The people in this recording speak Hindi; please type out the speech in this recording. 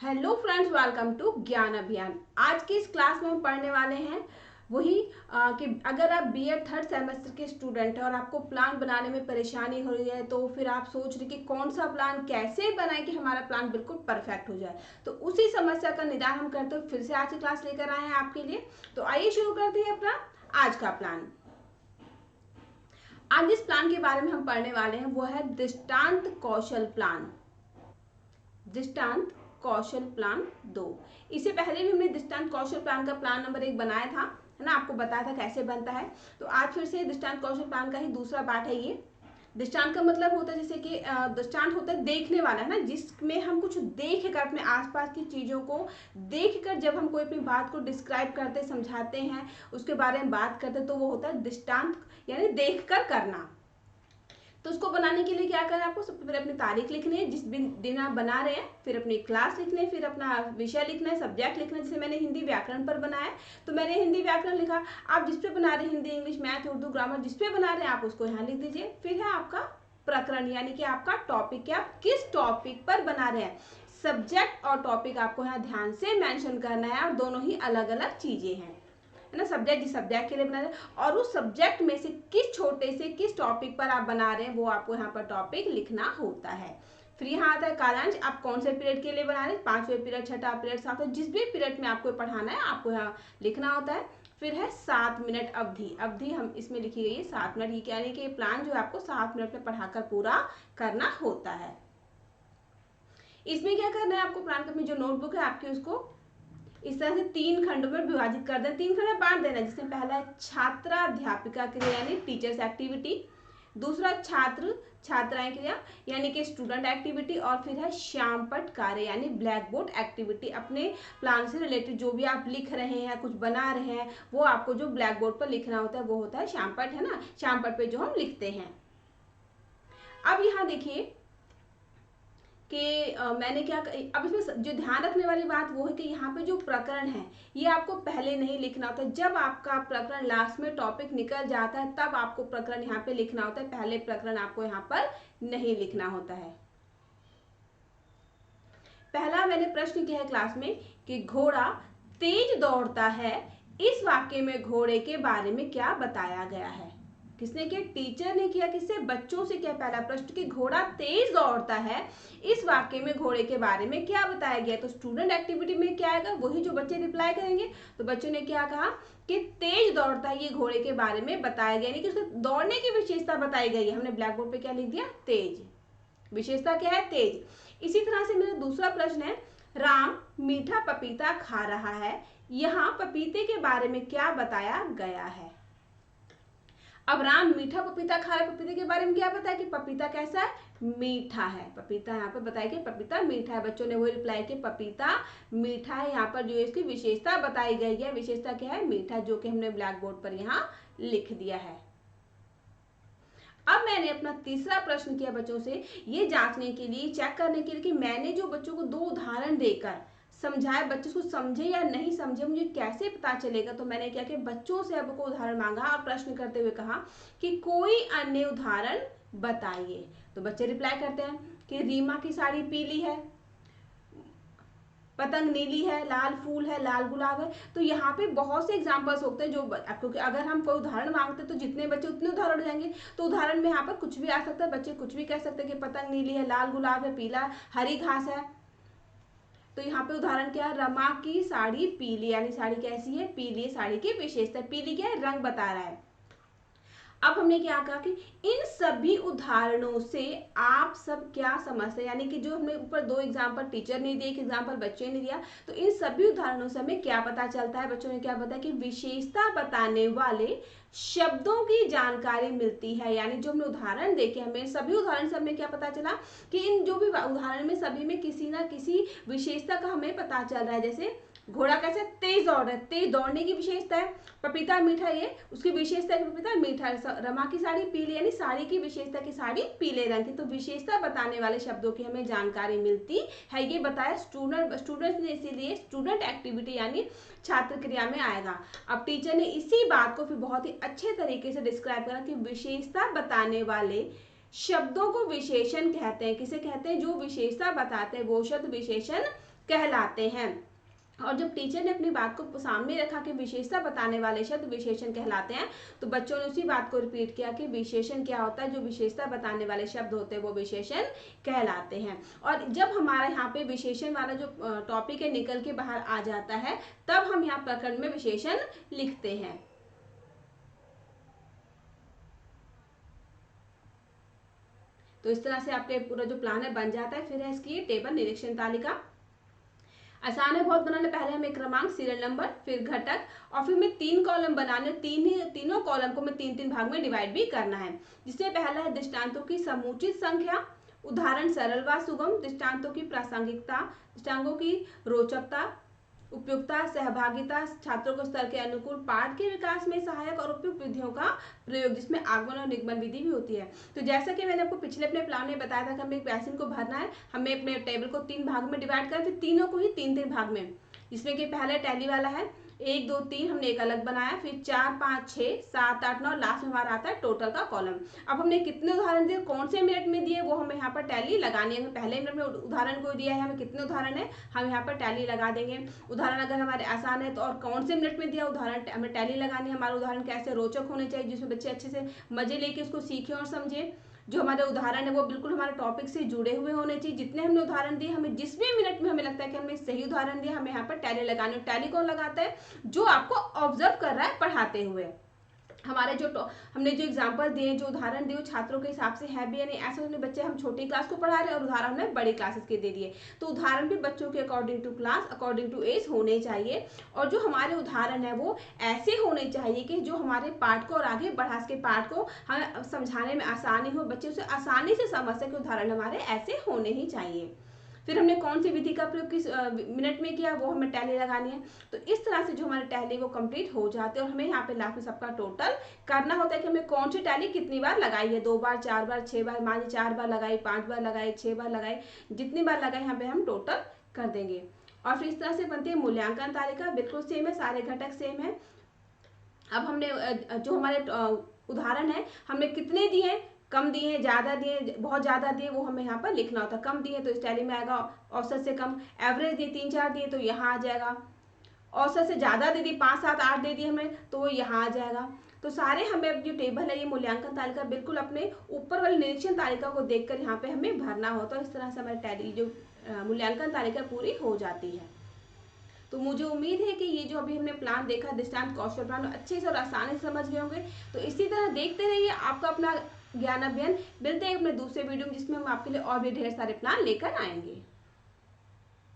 हेलो फ्रेंड्स, वेलकम टू ज्ञान अभियान। आज की इस क्लास में हम पढ़ने वाले हैं वही कि अगर आप बीएड थर्ड सेमेस्टर के स्टूडेंट हैं और आपको प्लान बनाने में परेशानी हो रही है, तो फिर आप सोच रहे कि कौन सा प्लान कैसे बनाएं कि हमारा प्लान बिल्कुल परफेक्ट हो जाए। तो उसी समस्या का निदान हम करते हुए फिर से आज की क्लास लेकर आए हैं आपके लिए। तो आइए शुरू करते हैं अपना आज का प्लान। आज जिस प्लान के बारे में हम पढ़ने वाले हैं वो है दृष्टांत कौशल प्लान। दृष्टांत कौशल प्लान 2। इससे पहले भी हमने दृष्टांत कौशल प्लान का प्लान नंबर 1 बनाया था, है ना, आपको बताया था कैसे बनता है। तो आज फिर से दृष्टांत कौशल प्लान का ही दूसरा पार्ट है ये। दृष्टांत का मतलब होता है जैसे कि दृष्टांत होता है देखने वाला, है ना, जिसमें हम कुछ देख कर अपने आसपास की चीजों को देख कर जब हम कोई अपनी बात को डिस्क्राइब करते समझाते हैं, उसके बारे में बात करते, तो वो होता है दृष्टांत, यानी देख कर करना। तो उसको बनाने के लिए क्या करना है आपको, सबसे पहले अपनी तारीख लिखनी है जिस दिन आप बना रहे हैं, फिर अपनी क्लास लिखनी है, फिर अपना विषय लिखना है, सब्जेक्ट लिखना है। जैसे मैंने हिंदी व्याकरण पर बनाया तो मैंने हिंदी व्याकरण लिखा। आप जिस पे बना रहे हैं, Hindi, English, math, Urdu, grammar, जिस पे बना रहे हैं आप उसको यहाँ लिख दीजिए। फिर है आपका प्रकरण, यानी कि आपका टॉपिक, कि आप किस टॉपिक पर बना रहे हैं। सब्जेक्ट और टॉपिक आपको यहाँ ध्यान से मेंशन करना है, और दोनों ही अलग अलग चीजें हैं, है ना। सब्जेक्ट जिस सब्जेक्ट के लिए बना रहे हैं और उस सब्जेक्ट में से किस छोटे से किस टॉपिक पर आप बना रहे हैं वो आपको यहाँ पर टॉपिक लिखना होता है। फिर यहाँ आता है कालांश, आप कौन से पीरियड के लिए बना रहे हैं, 5वें पीरियड, 6ठा पीरियड, 7वां, जिस भी पीरियड में आपको पढ़ाना है आपको यहाँ लिखना होता है। फिर है 7 मिनट अवधि। अवधि हम इसमें लिखी गई है 7 मिनट, यानी कि प्लान जो है आपको 7 मिनट में पढ़ाकर पूरा करना होता है। इसमें क्या करना है आपको, प्लान में जो नोटबुक है आपकी उसको इस तरह से 3 खंडों में विभाजित कर दें, 3 खंड में बांट देना। जिसमें पहला है छात्राध्यापिका क्रिया यानी टीचर्स एक्टिविटी, दूसरा छात्र छात्राएं क्रिया यानी कि स्टूडेंट एक्टिविटी, और फिर है श्यामपट कार्य यानी ब्लैक बोर्ड एक्टिविटी। अपने प्लान से रिलेटेड जो भी आप लिख रहे हैं, कुछ बना रहे हैं, वो आपको जो ब्लैक बोर्ड पर लिखना होता है वो होता है श्यामपट, है ना, श्यामपट पे जो हम लिखते हैं। अब यहाँ देखिए कि मैंने क्या, अब इसमें जो ध्यान रखने वाली बात वो है कि यहाँ पे जो प्रकरण है ये आपको पहले नहीं लिखना होता। जब आपका प्रकरण लास्ट में टॉपिक निकल जाता है तब आपको प्रकरण यहाँ पे लिखना होता है, पहले प्रकरण आपको यहाँ पर नहीं लिखना होता है। पहला मैंने प्रश्न किया है क्लास में कि घोड़ा तेज दौड़ता है, इस वाक्य में घोड़े के बारे में क्या बताया गया है। किसने किया, टीचर ने किया। किससे, बच्चों से किया। पहला प्रश्न कि घोड़ा तेज दौड़ता है, इस वाक्य में घोड़े के बारे में क्या बताया गया। तो स्टूडेंट एक्टिविटी में क्या आएगा, वही जो बच्चे रिप्लाई करेंगे। तो बच्चों ने क्या कहा कि तेज दौड़ता है, ये घोड़े के बारे में बताया गया, यानी कि उसके दौड़ने की विशेषता बताई गई है। हमने ब्लैक बोर्ड पे क्या लिख दिया, तेज। विशेषता क्या है, तेज। इसी तरह से मेरा दूसरा प्रश्न है, राम मीठा पपीता खा रहा है, यहाँ पपीते के बारे में क्या बताया गया है। अब राम मीठा पपीता खा रहा है, पपीते के बारे में क्या बताया कि पपीता कैसा है, मीठा है। पपीता यहाँ पर बताया कि पपीता मीठा है। बच्चों ने वही रिप्लाई कि पपीता मीठा है। यहाँ पर जो इसकी विशेषता बताई गई है, विशेषता क्या है, मीठा, जो कि हमने ब्लैक बोर्ड पर यहाँ लिख दिया है। अब मैंने अपना तीसरा प्रश्न किया बच्चों से, ये जांचने के लिए, चेक करने के लिए कि मैंने जो बच्चों को 2 उदाहरण देकर समझाया, बच्चे उसको समझे या नहीं समझे, मुझे कैसे पता चलेगा। तो मैंने क्या किया, बच्चों से अब को उदाहरण मांगा और प्रश्न करते हुए कहा कि कोई अन्य उदाहरण बताइए। तो बच्चे रिप्लाई करते हैं कि रीमा की साड़ी पीली है, पतंग नीली है, लाल फूल है, लाल गुलाब है। तो यहाँ पे बहुत से एग्जाम्पल्स होते हैं जो, क्योंकि अगर हम कोई उदाहरण मांगते हैं तो जितने बच्चे उतने उदाहरण जाएंगे। तो उदाहरण में यहाँ पर कुछ भी आ सकता है, बच्चे कुछ भी कह सकते हैं कि पतंग नीली है, लाल गुलाब है, पीला हरी घास है। तो यहाँ पे उदाहरण क्या है, रमा की साड़ी पीली, यानी साड़ी कैसी है, पीली है। साड़ी की विशेषता, पीली क्या है, रंग बता रहा है। अब हमने क्या कहा कि इन सभी उदाहरणों से आप सब क्या समझते हैं, यानी कि जो हमने ऊपर 2 एग्जाम्पल टीचर ने दिए, एक एग्जाम्पल बच्चे ने दिया, तो इन सभी उदाहरणों से हमें क्या पता चलता है। बच्चों ने क्या बताया कि विशेषता बताने वाले शब्दों की जानकारी मिलती है। यानी जो हमने उदाहरण देखे, हमें सभी उदाहरण से हमें क्या पता चला कि इन जो भी उदाहरण में सभी में किसी ना किसी विशेषता का हमें पता चल रहा है। जैसे घोड़ा कैसे तेज दौड़ रहा है, तेज दौड़ने की विशेषता है। पपीता मीठा, ये उसकी विशेषता है, पपीता मीठा। रमा की साड़ी पीली, यानी साड़ी की विशेषता की साड़ी पीले रंग की। तो विशेषता बताने वाले शब्दों की हमें जानकारी मिलती है, ये बताया स्टूडेंट ने, इसीलिए स्टूडेंट एक्टिविटी यानी छात्र क्रिया में आएगा। अब टीचर ने इसी बात को फिर बहुत ही अच्छे तरीके से डिस्क्राइब करा कि विशेषता बताने वाले शब्दों को विशेषण कहते हैं। किसे कहते हैं, जो विशेषता बताते हैं वो शब्द विशेषण कहलाते हैं। और जब टीचर ने अपनी बात को सामने रखा कि विशेषता बताने वाले शब्द विशेषण कहलाते हैं, तो बच्चों ने उसी बात को रिपीट किया कि विशेषण क्या होता है, जो विशेषता बताने वाले शब्द होते हैं वो विशेषण कहलाते हैं। और जब हमारा यहाँ पे विशेषण वाला जो टॉपिक है निकल के बाहर आ जाता है, तब हम यहाँ प्रकरण में विशेषण लिखते हैं। तो इस तरह से आपके पूरा जो प्लान है बन जाता है। फिर है इसकी टेबल निरीक्षण तालिका। आसान है बहुत बनाने। पहले हमें क्रमांक, सीरियल नंबर, फिर घटक, और फिर हमें 3 कॉलम बनाने। तीनों कॉलम को मैं 3-3 भाग में डिवाइड भी करना है। जिसमें पहला है दृष्टांतों की समुचित संख्या, उदाहरण सरल व सुगम, दृष्टांतों की प्रासंगिकता, दृष्टांतों की रोचकता, उपयुक्तता, सहभागिता, छात्रों को स्तर के अनुकूल, पाठ के विकास में सहायक और उपयुक्त विधियों का प्रयोग, जिसमें आगमन और निगमन विधि भी होती है। तो जैसा कि मैंने आपको पिछले अपने प्लान में बताया था कि हमें एक पैसिन को भरना है, हमें अपने टेबल को 3 भाग में डिवाइड करना है, फिर तीनों को ही 3-3 भाग में, जिसमें कि पहले टैली वाला है 1 2 3 हमने एक अलग बनाया, फिर 4 5 6 7 8 9, लास्ट में हमारा आता है टोटल का कॉलम। अब हमने कितने उदाहरण दिए, कौन से मिनट में दिए, वो हमें यहाँ पर टैली लगानी है। पहले मिनट में उदाहरण को दिया है, हमें कितने उदाहरण है, हम यहाँ पर टैली लगा देंगे। उदाहरण अगर हमारे आसान है तो और कौन से मिनट में दिया उदाहरण हमें टैली लगानी है। हमारा उदाहरण कैसे रोचक होने चाहिए, जिसमें बच्चे अच्छे से मजे लेके उसको सीखें और समझें। जो हमारे उदाहरण है वो बिल्कुल हमारे टॉपिक से जुड़े हुए होने चाहिए। जितने हमने उदाहरण दिए, हमें जिस भी मिनट में हमें लगता है कि हमने सही उदाहरण दिया, हमें यहाँ पर टैली लगानी है। टैली कौन लगाता है, जो आपको ऑब्जर्व कर रहा है पढ़ाते हुए। हमारे जो हमने जो एग्जाम्पल दिए, जो उदाहरण दिए, छात्रों के हिसाब से है भी या नहीं। ऐसे अपने बच्चे हम छोटी क्लास को पढ़ा रहे हैं और उदाहरण हमने बड़ी क्लासेस के दे दिए, तो उदाहरण भी बच्चों के according to class, according to age होने चाहिए। और जो हमारे उदाहरण है वो ऐसे होने चाहिए कि जो हमारे पाठ को और आगे बढ़ा सके, पाठ को हमें समझाने में आसानी हो, बच्चे उसे आसानी से समझ सके। उदाहरण हमारे ऐसे होने ही चाहिए। फिर हमने कौन सी विधि का प्रयोग किस मिनट में किया, वो हमें टैली लगानी है। तो इस तरह से जो हमारे टैली वो कंप्लीट हो जाते हैं। और हमें यहाँ पे लास्ट में सबका टोटल करना होता है कि हमें कौन सी टैली कितनी बार लगाई है, 2 बार, 4 बार, 6 बार, मान लीजिए 4 बार लगाई, 5 बार लगाई, 6 बार लगाई, जितनी बार लगाई यहाँ पे हम टोटल कर देंगे। और फिर इस तरह से बनती है मूल्यांकन तालिका। बिल्कुल सेम है, सारे घटक सेम है। अब हमने जो हमारे उदाहरण है हमने कितने दिए, कम दिए, ज्यादा दिए, बहुत ज्यादा दिए, वो हमें यहाँ पर लिखना होता है। कम दिए तो इस टैली में आएगा औसत से कम, एवरेज दिए 3-4 दिए तो यहाँ आ जाएगा, औसत से ज्यादा दे दी 5 7 8 दे दिए हमें तो वो यहाँ आ जाएगा। तो सारे हमें अब जो टेबल है ये मूल्यांकन तालिका बिल्कुल अपने ऊपर वाली निरीक्षण तालिका को देखकर यहाँ पे हमें भरना होता है। इस तरह से हमारी टैली जो मूल्यांकन तालिका पूरी हो जाती है। तो मुझे उम्मीद है कि ये जो अभी हमने प्लान देखा, दृष्टांत कौशल प्लान, अच्छे से और आसानी से समझ गए होंगे। तो इसी तरह देखते रहिए आपका अपना ज्ञान अभियान। मिलते हैं अपने दूसरे वीडियो में, जिसमें हम आपके लिए और भी ढेर सारे प्लान लेकर आएंगे।